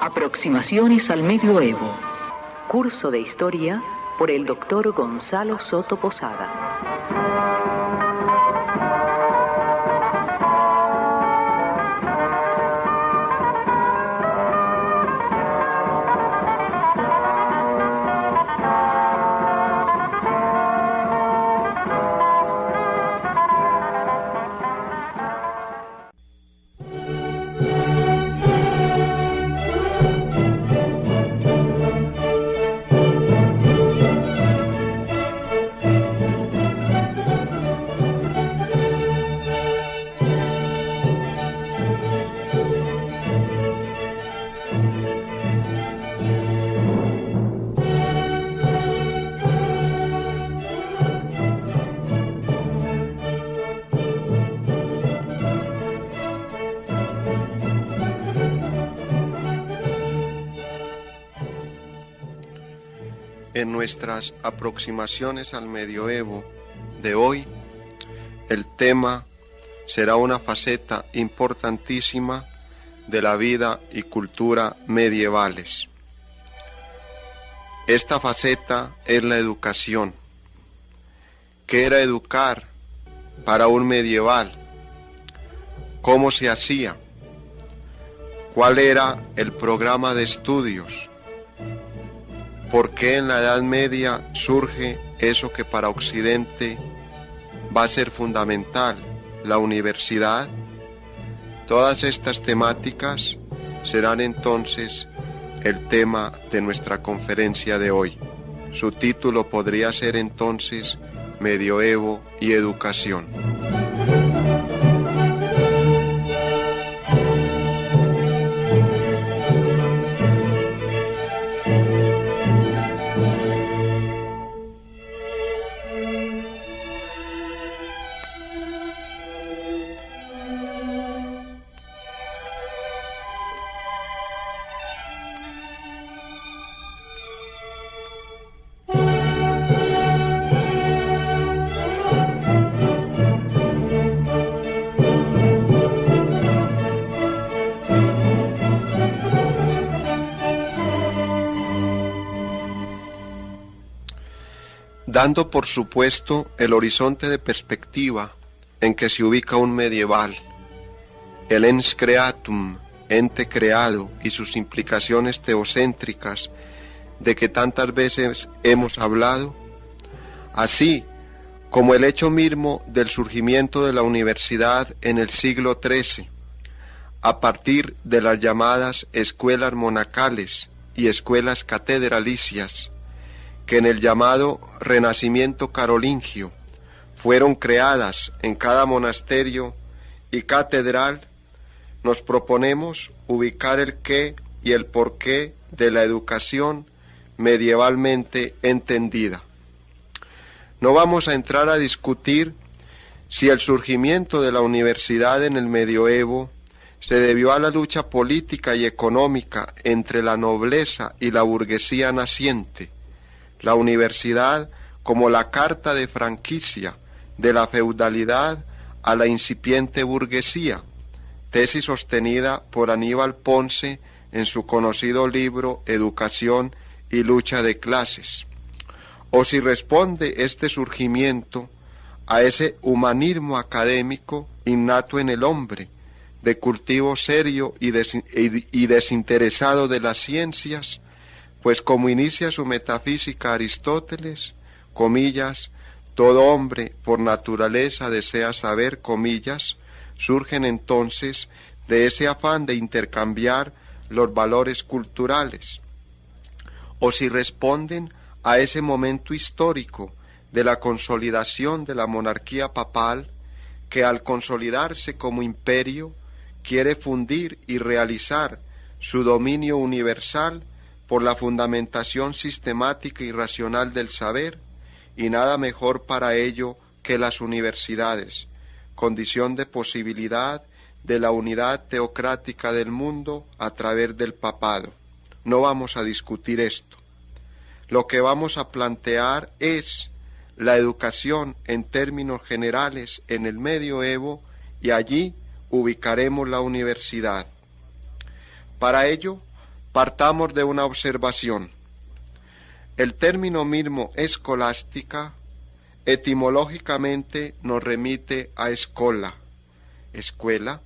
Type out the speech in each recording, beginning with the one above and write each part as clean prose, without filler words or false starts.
Aproximaciones al Medioevo. Curso de Historia por el Dr. Gonzalo Soto Posada. En nuestras aproximaciones al medioevo de hoy, el tema será una faceta importantísima de la vida y cultura medievales. Esta faceta es la educación. ¿Qué era educar para un medieval? ¿Cómo se hacía? ¿Cuál era el programa de estudios? ¿Por qué en la Edad Media surge eso que para Occidente va a ser fundamental, la universidad? Todas estas temáticas serán entonces el tema de nuestra conferencia de hoy. Su título podría ser entonces Medioevo y Educación. Dando por supuesto el horizonte de perspectiva en que se ubica un medieval, el ens creatum, ente creado, y sus implicaciones teocéntricas de que tantas veces hemos hablado, así como el hecho mismo del surgimiento de la universidad en el siglo XIII, a partir de las llamadas escuelas monacales y escuelas catedralicias, que en el llamado Renacimiento carolingio fueron creadas en cada monasterio y catedral, nos proponemos ubicar el qué y el porqué de la educación medievalmente entendida. No vamos a entrar a discutir si el surgimiento de la universidad en el medioevo se debió a la lucha política y económica entre la nobleza y la burguesía naciente, la universidad como la carta de franquicia de la feudalidad a la incipiente burguesía, tesis sostenida por Aníbal Ponce en su conocido libro Educación y lucha de clases, o si responde este surgimiento a ese humanismo académico innato en el hombre, de cultivo serio y desinteresado de las ciencias, pues como inicia su metafísica Aristóteles, comillas, todo hombre por naturaleza desea saber, comillas, surgen entonces de ese afán de intercambiar los valores culturales, o si responden a ese momento histórico de la consolidación de la monarquía papal, que al consolidarse como imperio quiere fundir y realizar su dominio universal por la fundamentación sistemática y racional del saber, y nada mejor para ello que las universidades, condición de posibilidad de la unidad teocrática del mundo a través del papado. No vamos a discutir esto. Lo que vamos a plantear es la educación en términos generales en el medioevo, y allí ubicaremos la universidad. Para ello, Partamos de una observación. El término mismo escolástica etimológicamente nos remite a escola, escuela,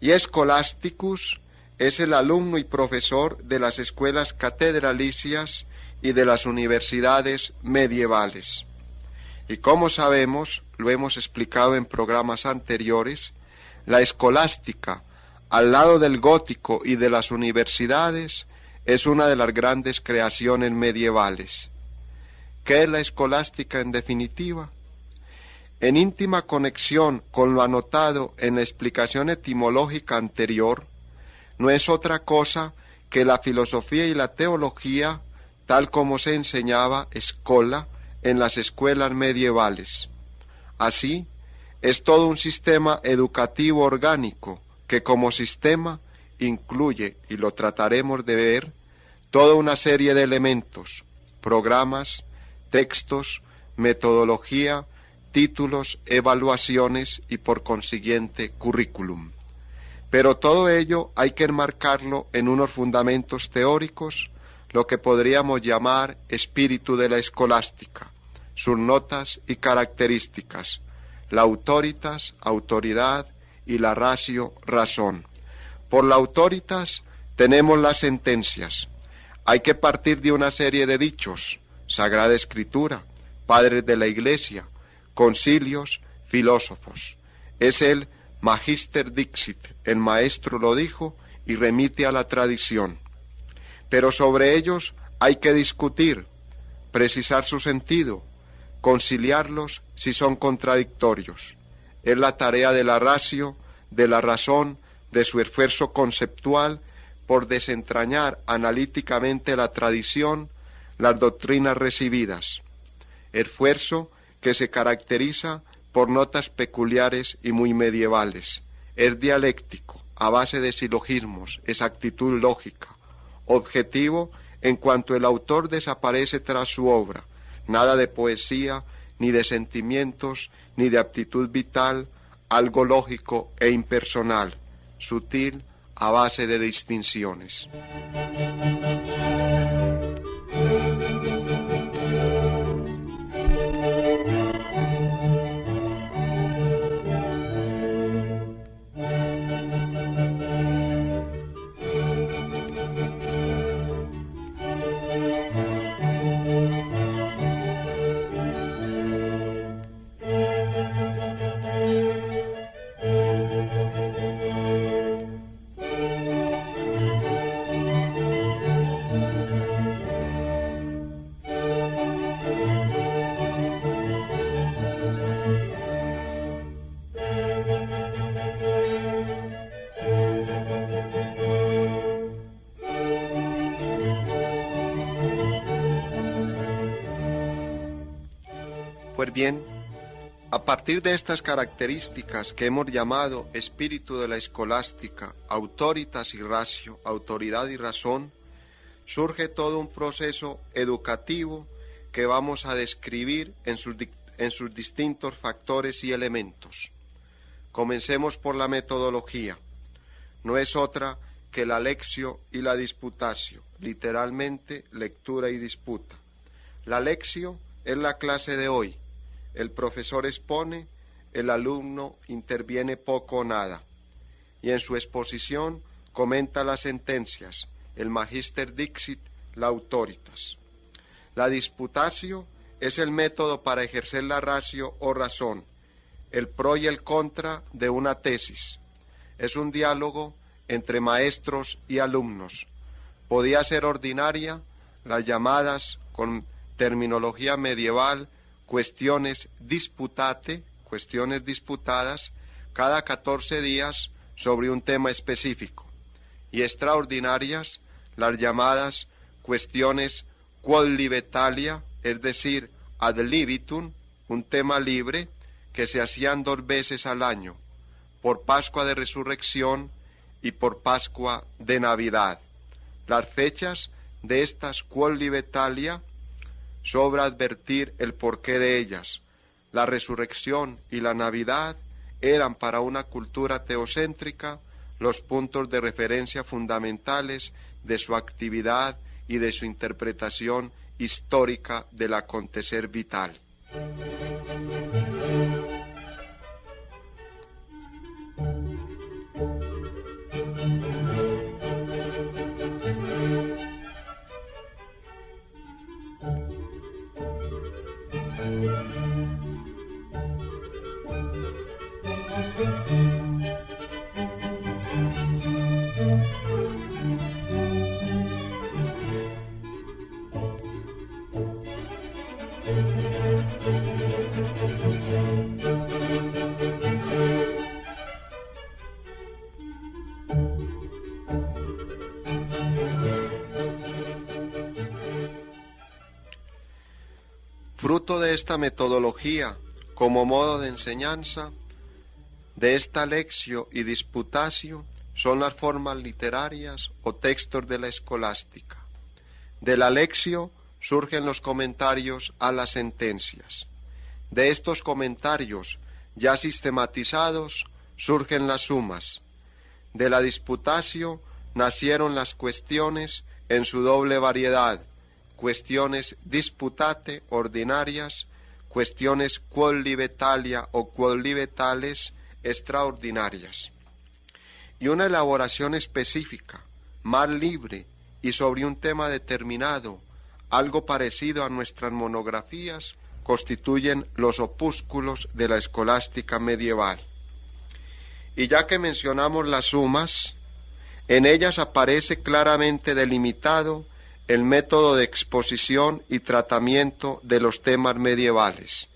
y scholasticus es el alumno y profesor de las escuelas catedralicias y de las universidades medievales. Y como sabemos, lo hemos explicado en programas anteriores, la escolástica, al lado del gótico y de las universidades, es una de las grandes creaciones medievales. ¿Qué es la escolástica en definitiva? En íntima conexión con lo anotado en la explicación etimológica anterior, no es otra cosa que la filosofía y la teología, tal como se enseñaba escola en las escuelas medievales. Así, es todo un sistema educativo orgánico que como sistema incluye, y lo trataremos de ver, toda una serie de elementos, programas, textos, metodología, títulos, evaluaciones y por consiguiente currículum. Pero todo ello hay que enmarcarlo en unos fundamentos teóricos, lo que podríamos llamar espíritu de la escolástica, sus notas y características, la autoritas, autoridad, y la ratio, razón. Por la autoritas tenemos las sentencias. Hay que partir de una serie de dichos, Sagrada Escritura, padres de la Iglesia, concilios, filósofos. Es el Magister Dixit, el maestro lo dijo y remite a la tradición. Pero sobre ellos hay que discutir, precisar su sentido, conciliarlos si son contradictorios. Es la tarea de la ratio, de la razón, de su esfuerzo conceptual por desentrañar analíticamente la tradición, las doctrinas recibidas. Esfuerzo que se caracteriza por notas peculiares y muy medievales. Es dialéctico, a base de silogismos, exactitud lógica. Objetivo en cuanto el autor desaparece tras su obra. Nada de poesía, ni de sentimientos, ni de aptitud vital, algo lógico e impersonal, sutil, a base de distinciones. Pues bien, a partir de estas características que hemos llamado espíritu de la escolástica, autoritas y ratio, autoridad y razón, surge todo un proceso educativo que vamos a describir en sus distintos factores y elementos. Comencemos por la metodología. No es otra que la lectio y la disputatio, literalmente lectura y disputa. La lectio es la clase de hoy. El profesor expone, el alumno interviene poco o nada, y en su exposición comenta las sentencias, el Magister Dixit, la autoritas. La disputatio es el método para ejercer la ratio o razón, el pro y el contra de una tesis. Es un diálogo entre maestros y alumnos. Podía ser ordinaria, las llamadas, con terminología medieval, cuestiones disputate, cuestiones disputadas, cada 14 días sobre un tema específico, y extraordinarias, las llamadas cuestiones quod libetalia, es decir, ad libitum, un tema libre, que se hacían 2 veces al año, por Pascua de Resurrección y por Pascua de Navidad. Las fechas de estas quod libetalia sobra advertir el porqué de ellas. La resurrección y la Navidad eran para una cultura teocéntrica los puntos de referencia fundamentales de su actividad y de su interpretación histórica del acontecer vital. Fruto de esta metodología, como modo de enseñanza, de esta lectio y disputatio, son las formas literarias o textos de la escolástica. De la lectio surgen los comentarios a las sentencias. De estos comentarios, ya sistematizados, surgen las sumas. De la disputatio nacieron las cuestiones en su doble variedad, cuestiones disputate ordinarias, cuestiones quodlibetalia o quodlibetales extraordinarias, y una elaboración específica, más libre y sobre un tema determinado, algo parecido a nuestras monografías, constituyen los opúsculos de la escolástica medieval. Y ya que mencionamos las sumas, en ellas aparece claramente delimitado el método de exposición y tratamiento de los temas medievales,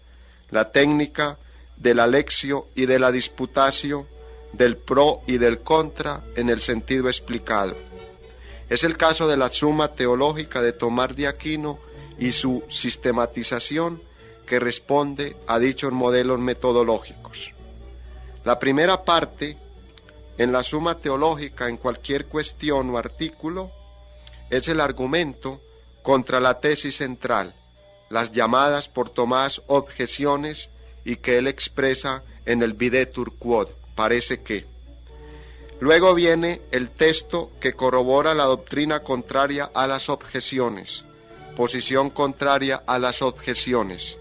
la técnica de la lectio y de la disputatio, del pro y del contra en el sentido explicado. Es el caso de la Suma Teológica de Tomás de Aquino y su sistematización que responde a dichos modelos metodológicos. La primera parte, en la Suma Teológica en cualquier cuestión o artículo, es el argumento contra la tesis central, las llamadas por Tomás objeciones y que él expresa en el Videtur Quod, parece que. Luego viene el texto que corrobora la doctrina contraria a las objeciones, posición contraria a las objeciones,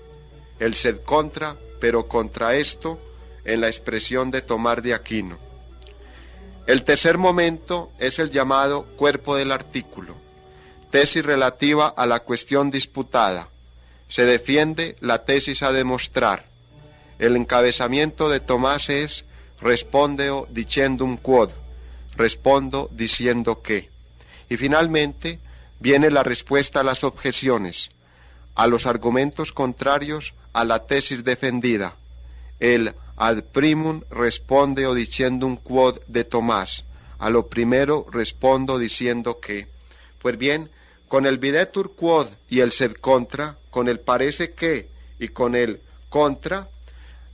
el sed contra, pero contra esto, en la expresión de Tomás de Aquino. El tercer momento es el llamado cuerpo del artículo, tesis relativa a la cuestión disputada. Se defiende la tesis a demostrar. El encabezamiento de Tomás es respondeo dicendum quod, respondo diciendo que. Y finalmente viene la respuesta a las objeciones, a los argumentos contrarios a la tesis defendida, el ad primum respondeo dicendum quod de Tomás, a lo primero respondo diciendo que. Pues bien, con el videtur quod y el sed contra, con el parece que y con el contra,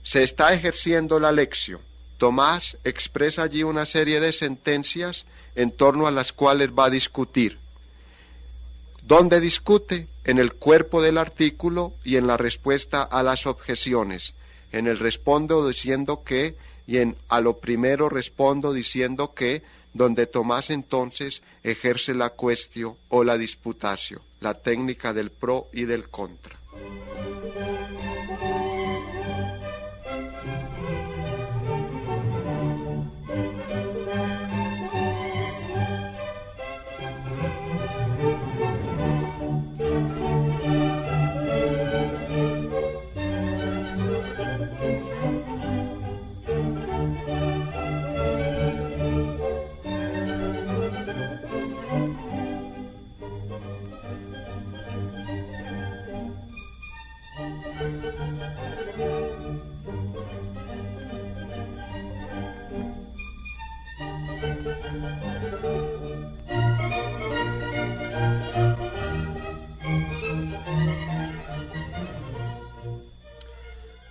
se está ejerciendo la lectio. Tomás expresa allí una serie de sentencias en torno a las cuales va a discutir. ¿Dónde discute? En el cuerpo del artículo y en la respuesta a las objeciones. En el respondo diciendo que y en a lo primero respondo diciendo que, donde Tomás entonces ejerce la cuestio o la disputatio, la técnica del pro y del contra.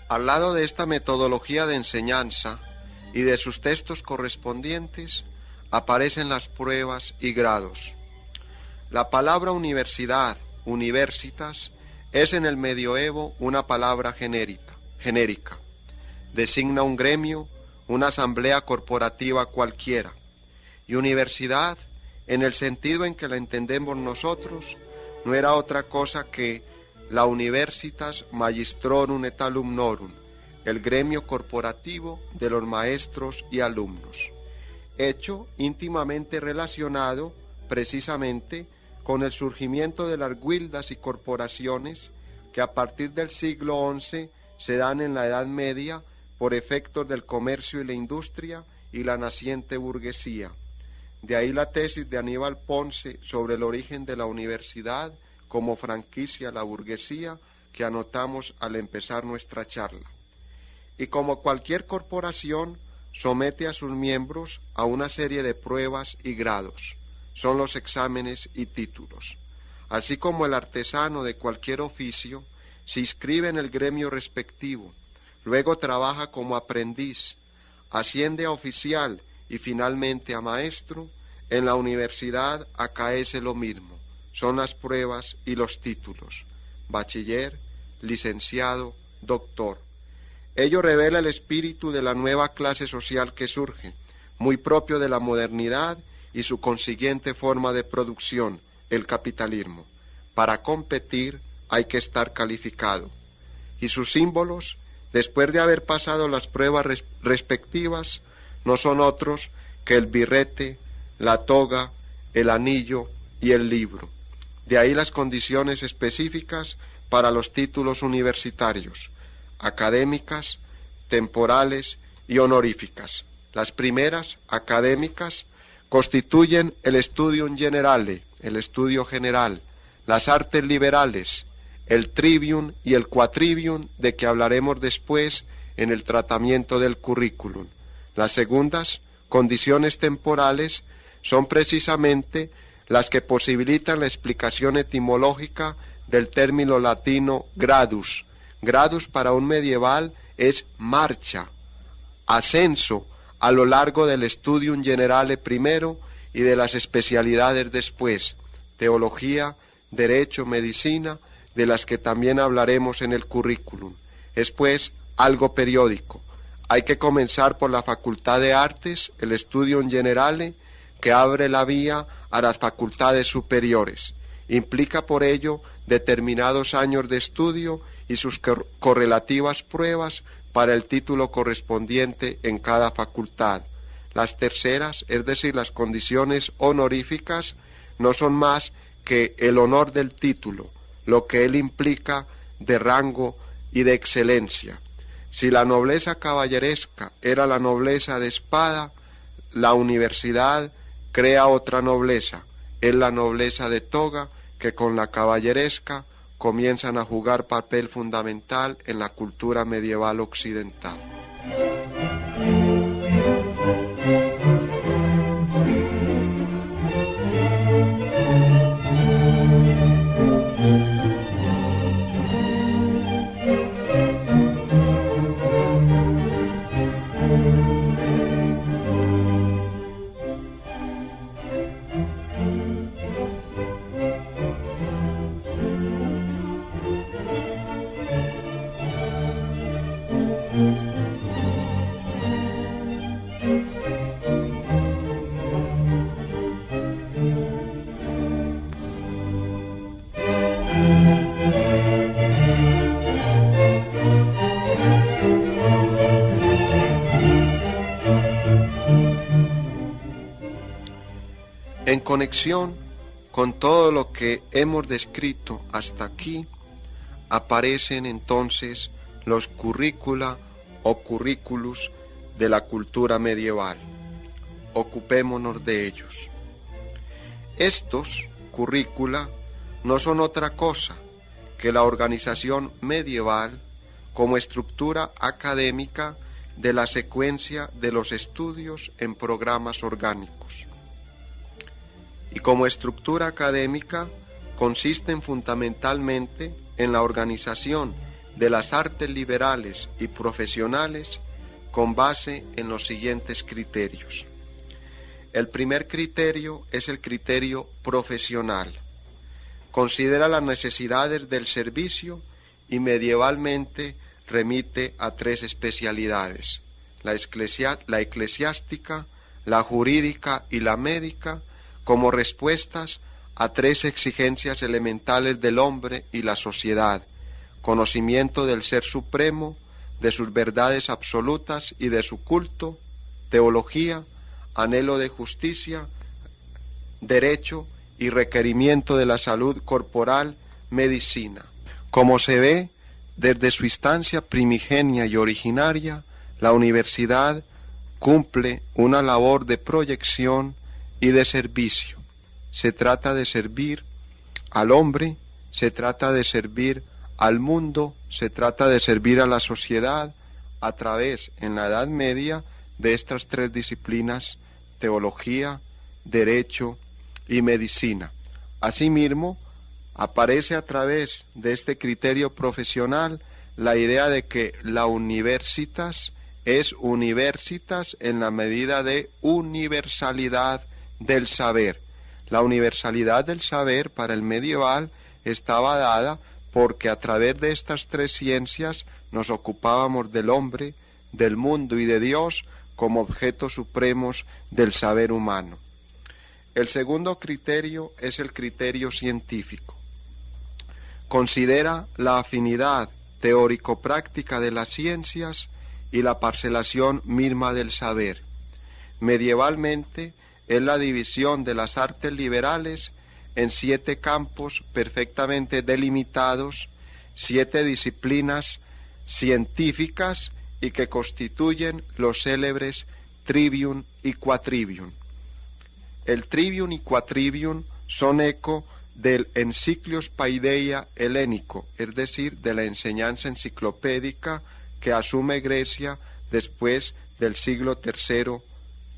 Al lado de esta metodología de enseñanza y de sus textos correspondientes, aparecen las pruebas y grados. La palabra universidad, universitas, es en el medioevo una palabra genérica. Designa un gremio, una asamblea corporativa cualquiera. Y universidad en el sentido en que la entendemos nosotros, no era otra cosa que la Universitas Magistrorum et Alumnorum, el gremio corporativo de los maestros y alumnos, hecho íntimamente relacionado precisamente con el surgimiento de las guildas y corporaciones que a partir del siglo XI se dan en la Edad Media por efectos del comercio y la industria y la naciente burguesía. De ahí la tesis de Aníbal Ponce sobre el origen de la universidad como franquicia a la burguesía que anotamos al empezar nuestra charla. Y como cualquier corporación, somete a sus miembros a una serie de pruebas y grados. Son los exámenes y títulos. Así como el artesano de cualquier oficio se inscribe en el gremio respectivo, luego trabaja como aprendiz, asciende a oficial y finalmente a maestro, en la universidad acaece lo mismo. Son las pruebas y los títulos: bachiller, licenciado, doctor. Ello revela el espíritu de la nueva clase social que surge, muy propio de la modernidad y su consiguiente forma de producción, el capitalismo. Para competir hay que estar calificado. Y sus símbolos, después de haber pasado las pruebas respectivas, no son otros que el birrete, la toga, el anillo y el libro. De ahí las condiciones específicas para los títulos universitarios: académicas, temporales y honoríficas. Las primeras, académicas, constituyen el studium generale, el estudio general, las artes liberales, el trivium y el quadrivium, de que hablaremos después en el tratamiento del currículum. Las segundas, condiciones temporales, son precisamente las que posibilitan la explicación etimológica del término latino gradus. Gradus para un medieval es marcha, ascenso a lo largo del studium generale primero y de las especialidades después, teología, derecho, medicina, de las que también hablaremos en el currículum. Es pues algo periódico. Hay que comenzar por la Facultad de Artes, el studium generale, que abre la vía a las facultades superiores. Implica por ello determinados años de estudio y sus correlativas pruebas para el título correspondiente en cada facultad. Las terceras, es decir, las condiciones honoríficas, no son más que el honor del título, lo que él implica de rango y de excelencia. Si la nobleza caballeresca era la nobleza de espada, la universidad crea otra nobleza, es la nobleza de toga, que con la caballeresca comienzan a jugar papel fundamental en la cultura medieval occidental. En conexión con todo lo que hemos descrito hasta aquí, aparecen entonces los currícula o currículus de la cultura medieval. Ocupémonos de ellos. Estos currícula no son otra cosa que la organización medieval como estructura académica de la secuencia de los estudios en programas orgánicos. Y como estructura académica consisten fundamentalmente en la organización de las artes liberales y profesionales con base en los siguientes criterios. El primer criterio es el criterio profesional. Considera las necesidades del servicio y medievalmente remite a tres especialidades: la eclesiástica, la jurídica y la médica, como respuestas a tres exigencias elementales del hombre y la sociedad: conocimiento del Ser Supremo, de sus verdades absolutas y de su culto; teología, anhelo de justicia; derecho y requerimiento de la salud corporal; medicina. Como se ve, desde su instancia primigenia y originaria, la universidad cumple una labor de proyección y de servicio. Se trata de servir al hombre, se trata de servir al mundo, se trata de servir a la sociedad a través, en la Edad Media, de estas tres disciplinas: teología, derecho y medicina. Asimismo, aparece a través de este criterio profesional la idea de que la universitas es universitas en la medida de universalidad del saber. La universalidad del saber para el medieval estaba dada porque a través de estas tres ciencias nos ocupábamos del hombre, del mundo y de Dios como objetos supremos del saber humano. El segundo criterio es el criterio científico. Considera la afinidad teórico-práctica de las ciencias y la parcelación misma del saber. Medievalmente es la división de las artes liberales en 7 campos perfectamente delimitados, 7 disciplinas científicas y que constituyen los célebres trivium y quadrivium. El trivium y quadrivium son eco del Encyclios Paideia helénico, es decir, de la enseñanza enciclopédica que asume Grecia después del siglo III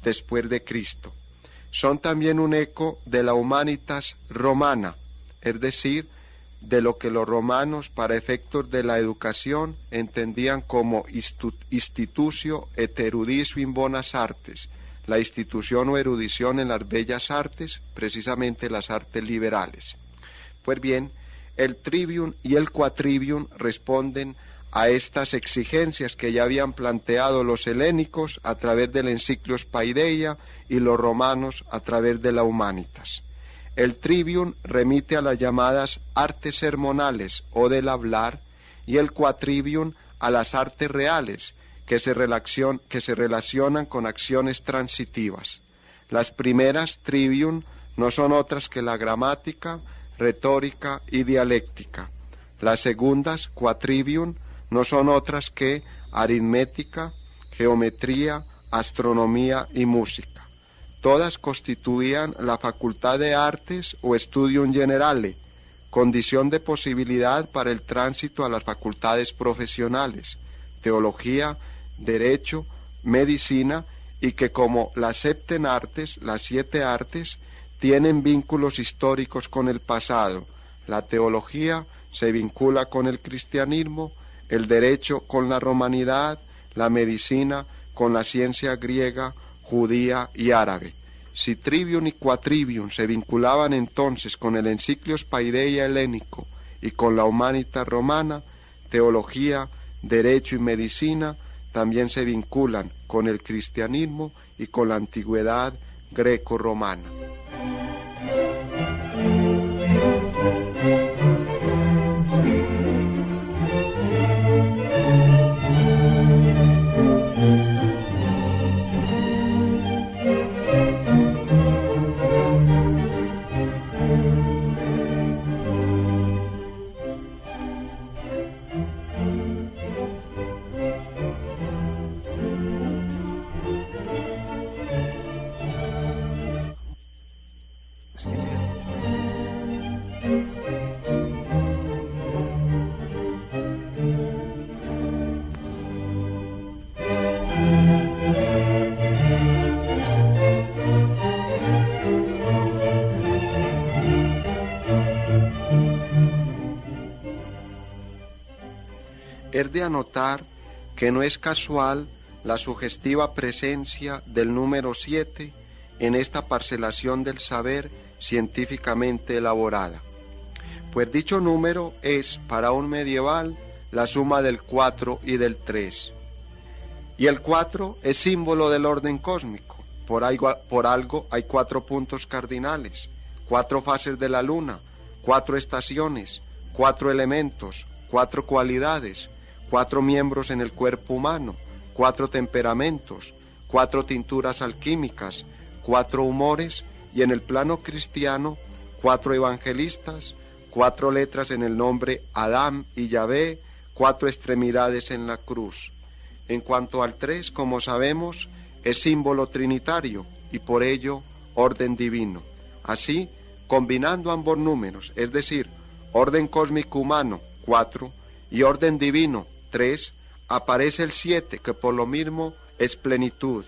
después de Cristo. Son también un eco de la Humanitas Romana, es decir, de lo que los romanos, para efectos de la educación, entendían como institutio et erudicio in bonas artes, la institución o erudición en las bellas artes, precisamente las artes liberales. Pues bien, el trivium y el quadrivium responden a estas exigencias que ya habían planteado los helénicos a través del Encyclios Paideia y los romanos a través de la Humanitas. El trivium remite a las llamadas artes sermonales o del hablar, y el quadrivium a las artes reales, que se relacionan con acciones transitivas. Las primeras, trivium, no son otras que la gramática, retórica y dialéctica. Las segundas, quadrivium, no son otras que aritmética, geometría, astronomía y música. Todas constituían la facultad de artes o studium generale, condición de posibilidad para el tránsito a las facultades profesionales, teología, derecho, medicina, y que como las 7 artes, tienen vínculos históricos con el pasado. La teología se vincula con el cristianismo, el derecho con la romanidad, la medicina con la ciencia griega, judía y árabe. Si trivium y quadrivium se vinculaban entonces con el Encyclios Paideia helénico y con la Humanitas romana, teología, derecho y medicina también se vinculan con el cristianismo y con la antigüedad greco-romana. Es de anotar que no es casual la sugestiva presencia del número 7 en esta parcelación del saber científicamente elaborada, pues dicho número es para un medieval la suma del 4 y del 3, y el 4 es símbolo del orden cósmico, Por algo hay 4 puntos cardinales, 4 fases de la luna, 4 estaciones, 4 elementos, 4 cualidades, 4 miembros en el cuerpo humano, 4 temperamentos, 4 tinturas alquímicas, 4 humores y en el plano cristiano 4 evangelistas, 4 letras en el nombre Adán y Yahvé, 4 extremidades en la cruz. En cuanto al 3, como sabemos, es símbolo trinitario y por ello orden divino. Así, combinando ambos números, es decir, orden cósmico humano, 4, y orden divino, 3, aparece el 7, que por lo mismo es plenitud.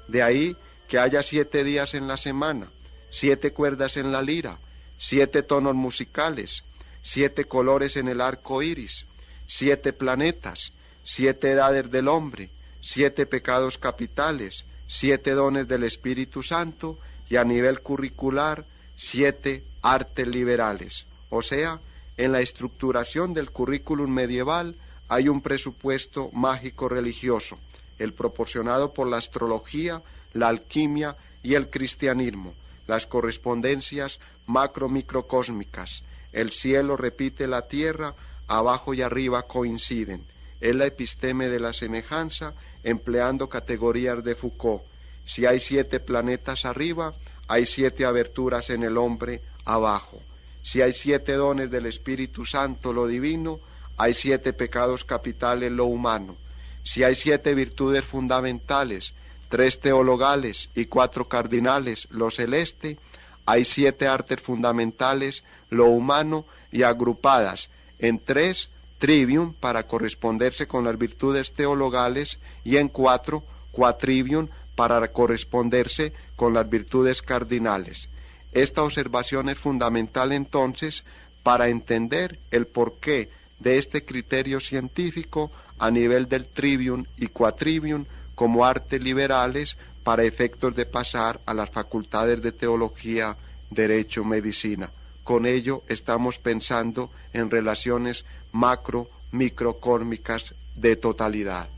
De ahí que haya 7 días en la semana, 7 cuerdas en la lira, 7 tonos musicales, 7 colores en el arco iris, 7 planetas, 7 edades del hombre, 7 pecados capitales, 7 dones del Espíritu Santo y a nivel curricular 7 artes liberales. O sea, en la estructuración del currículum medieval hay un presupuesto mágico religioso, el proporcionado por la astrología, la alquimia y el cristianismo, las correspondencias macro-microcósmicas. El cielo repite la tierra, abajo y arriba coinciden. Es la episteme de la semejanza, empleando categorías de Foucault. Si hay 7 planetas arriba, hay 7 aberturas en el hombre abajo. Si hay 7 dones del Espíritu Santo, lo divino, hay 7 pecados capitales, lo humano. Si hay 7 virtudes fundamentales, 3 teologales y 4 cardinales, lo celeste, hay 7 artes fundamentales, lo humano, y agrupadas en 3 trivium para corresponderse con las virtudes teologales y en 4 quatrivium para corresponderse con las virtudes cardinales. Esta observación es fundamental entonces para entender el porqué de este criterio científico a nivel del trivium y quatrivium como artes liberales para efectos de pasar a las facultades de teología, derecho, medicina. Con ello estamos pensando en relaciones macro-microcósmicas de totalidad.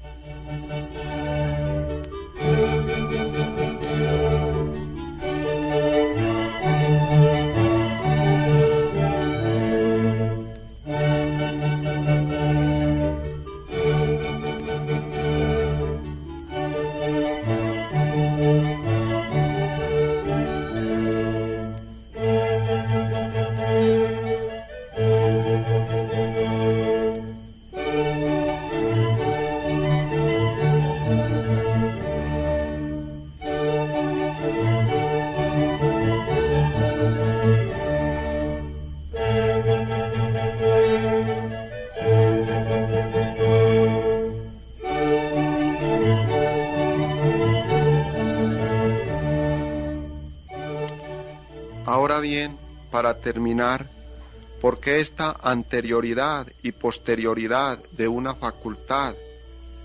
Ahora bien, para terminar, ¿por qué esta anterioridad y posterioridad de una facultad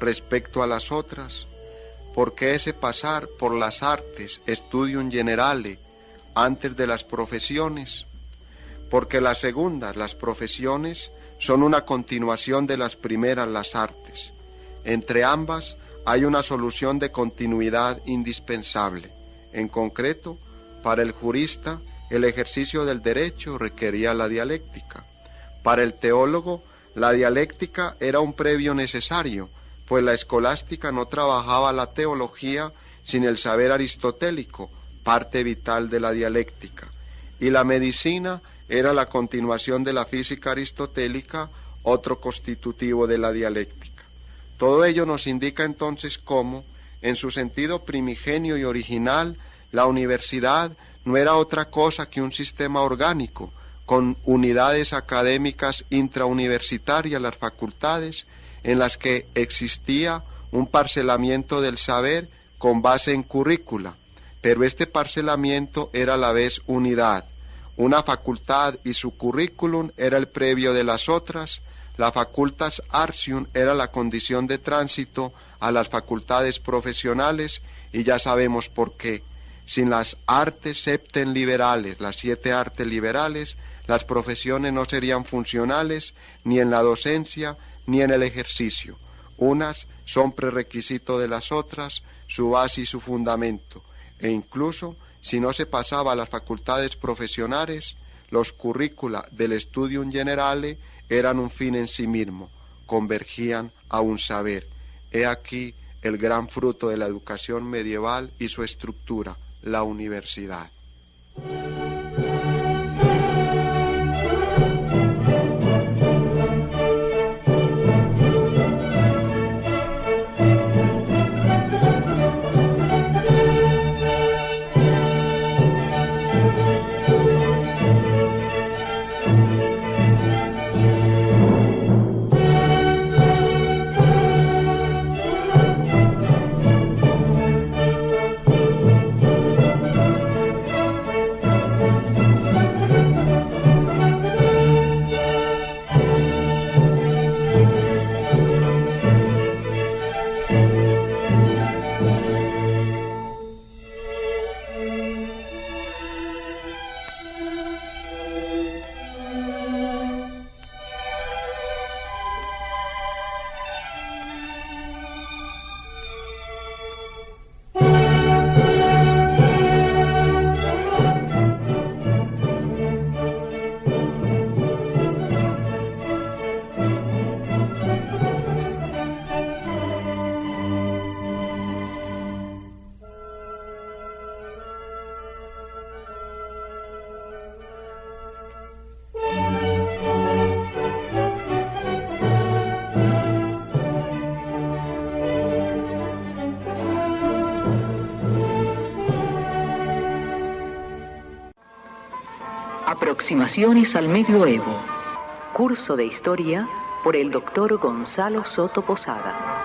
respecto a las otras? ¿Por qué ese pasar por las artes, studium generale, antes de las profesiones? Porque las segundas, las profesiones, son una continuación de las primeras, las artes. Entre ambas hay una solución de continuidad indispensable. En concreto, para el jurista, el ejercicio del derecho requería la dialéctica. Para el teólogo, la dialéctica era un previo necesario, pues la escolástica no trabajaba la teología sin el saber aristotélico, parte vital de la dialéctica. Y la medicina era la continuación de la física aristotélica, otro constitutivo de la dialéctica. Todo ello nos indica entonces cómo, en su sentido primigenio y original, la universidad no era otra cosa que un sistema orgánico, con unidades académicas intrauniversitarias, las facultades, en las que existía un parcelamiento del saber con base en currícula, pero este parcelamiento era a la vez unidad. Una facultad y su currículum era el previo de las otras, la facultas artium era la condición de tránsito a las facultades profesionales, y ya sabemos por qué. Sin las artes septem liberales, las 7 artes liberales, las profesiones no serían funcionales ni en la docencia ni en el ejercicio. Unas son prerequisito de las otras, su base y su fundamento. e incluso si no se pasaba a las facultades profesionales, los currícula del Studium Generale eran un fin en sí mismo, convergían a un saber. He aquí el gran fruto de la educación medieval y su estructura, la universidad. Aproximaciones al Medioevo. Curso de Historia por el Dr. Gonzalo Soto Posada.